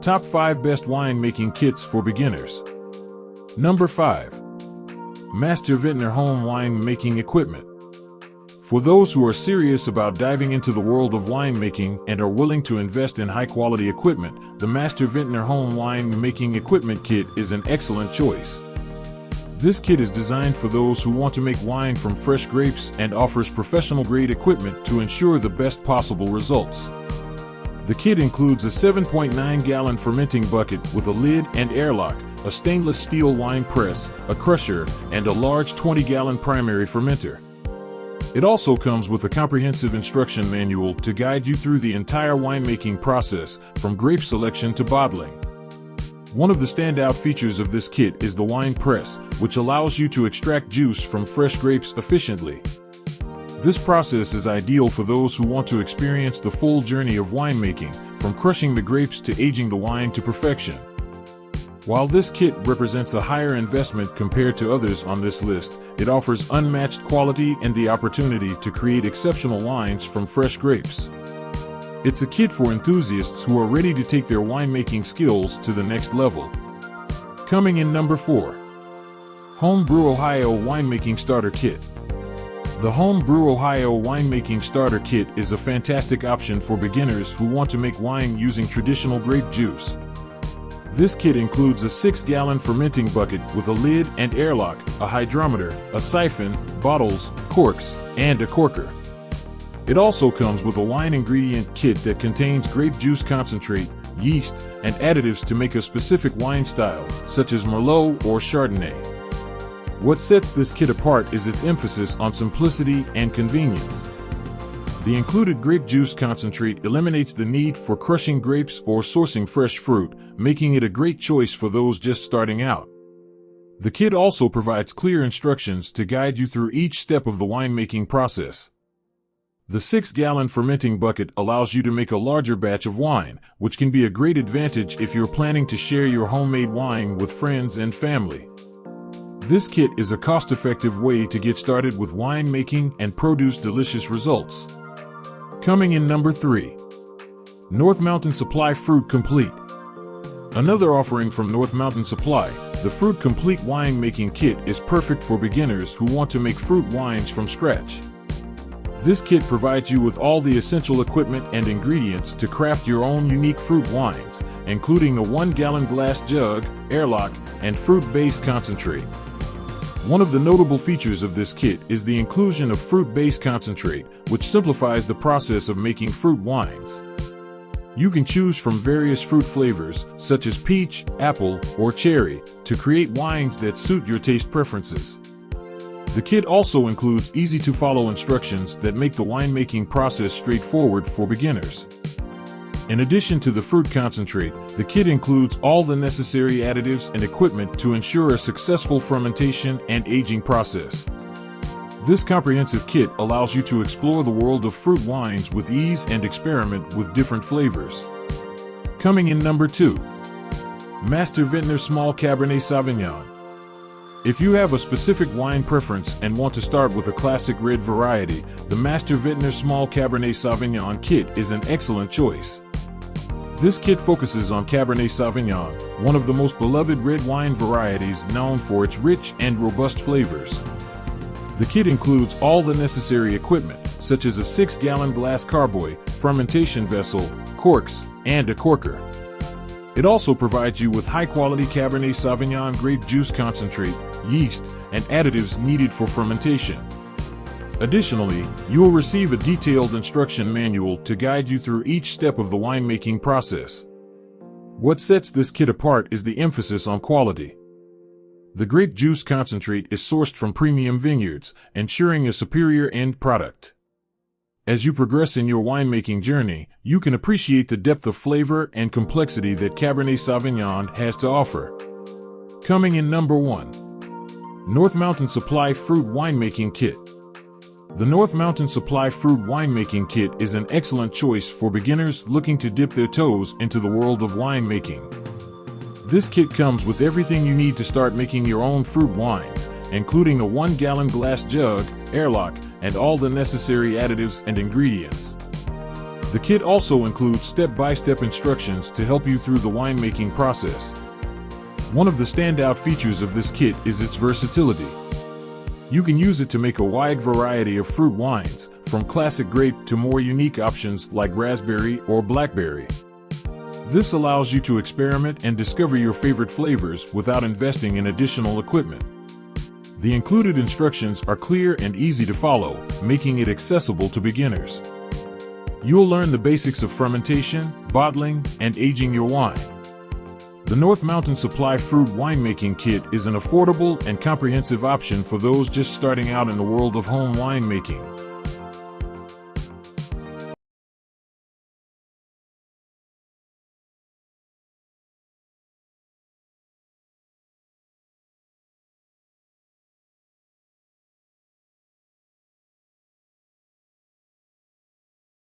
Top 5 Best Winemaking Kits for Beginners. Number 5. Master Vintner Home Wine Making Equipment. For those who are serious about diving into the world of winemaking and are willing to invest in high-quality equipment, the Master Vintner Home Wine Making Equipment Kit is an excellent choice. This kit is designed for those who want to make wine from fresh grapes and offers professional-grade equipment to ensure the best possible results. The kit includes a 7.9-gallon fermenting bucket with a lid and airlock, a stainless steel wine press, a crusher, and a large 20-gallon primary fermenter. It also comes with a comprehensive instruction manual to guide you through the entire winemaking process, from grape selection to bottling. One of the standout features of this kit is the wine press, which allows you to extract juice from fresh grapes efficiently. This process is ideal for those who want to experience the full journey of winemaking, from crushing the grapes to aging the wine to perfection. While this kit represents a higher investment compared to others on this list, it offers unmatched quality and the opportunity to create exceptional wines from fresh grapes. It's a kit for enthusiasts who are ready to take their winemaking skills to the next level. Coming in number 4. Home Brew Ohio Winemaking Starter Kit. The Home Brew Ohio Winemaking Starter Kit is a fantastic option for beginners who want to make wine using traditional grape juice. This kit includes a 6-gallon fermenting bucket with a lid and airlock, a hydrometer, a siphon, bottles, corks, and a corker. It also comes with a wine ingredient kit that contains grape juice concentrate, yeast, and additives to make a specific wine style, such as Merlot or Chardonnay. What sets this kit apart is its emphasis on simplicity and convenience. The included grape juice concentrate eliminates the need for crushing grapes or sourcing fresh fruit, making it a great choice for those just starting out. The kit also provides clear instructions to guide you through each step of the winemaking process. The 6-gallon fermenting bucket allows you to make a larger batch of wine, which can be a great advantage if you're planning to share your homemade wine with friends and family. This kit is a cost-effective way to get started with winemaking and produce delicious results. Coming in number 3. North Mountain Supply Fruit Complete. Another offering from North Mountain Supply, the Fruit Complete Winemaking Kit is perfect for beginners who want to make fruit wines from scratch. This kit provides you with all the essential equipment and ingredients to craft your own unique fruit wines, including a 1-gallon glass jug, airlock, and fruit-based concentrate. One of the notable features of this kit is the inclusion of fruit-based concentrate, which simplifies the process of making fruit wines. You can choose from various fruit flavors, such as peach, apple, or cherry, to create wines that suit your taste preferences. The kit also includes easy-to-follow instructions that make the winemaking process straightforward for beginners. In addition to the fruit concentrate, the kit includes all the necessary additives and equipment to ensure a successful fermentation and aging process. This comprehensive kit allows you to explore the world of fruit wines with ease and experiment with different flavors. Coming in number 2. Master Vintner Small Cabernet Sauvignon. If you have a specific wine preference and want to start with a classic red variety, the Master Vintner Small Cabernet Sauvignon Kit is an excellent choice. This kit focuses on Cabernet Sauvignon, one of the most beloved red wine varieties known for its rich and robust flavors. The kit includes all the necessary equipment, such as a 6-gallon glass carboy, fermentation vessel, corks, and a corker. It also provides you with high-quality Cabernet Sauvignon grape juice concentrate, yeast, and additives needed for fermentation. Additionally, you will receive a detailed instruction manual to guide you through each step of the winemaking process. What sets this kit apart is the emphasis on quality. The grape juice concentrate is sourced from premium vineyards, ensuring a superior end product. As you progress in your winemaking journey, you can appreciate the depth of flavor and complexity that Cabernet Sauvignon has to offer. Coming in number 1. North Mountain Supply Fruit Winemaking Kit. The North Mountain Supply Fruit Winemaking Kit is an excellent choice for beginners looking to dip their toes into the world of winemaking. This kit comes with everything you need to start making your own fruit wines, including a 1-gallon glass jug, airlock, and all the necessary additives and ingredients. The kit also includes step-by-step instructions to help you through the winemaking process. One of the standout features of this kit is its versatility. You can use it to make a wide variety of fruit wines, from classic grape to more unique options like raspberry or blackberry. This allows you to experiment and discover your favorite flavors without investing in additional equipment. The included instructions are clear and easy to follow, making it accessible to beginners. You'll learn the basics of fermentation, bottling, and aging your wine. The North Mountain Supply Fruit Winemaking Kit is an affordable and comprehensive option for those just starting out in the world of home winemaking.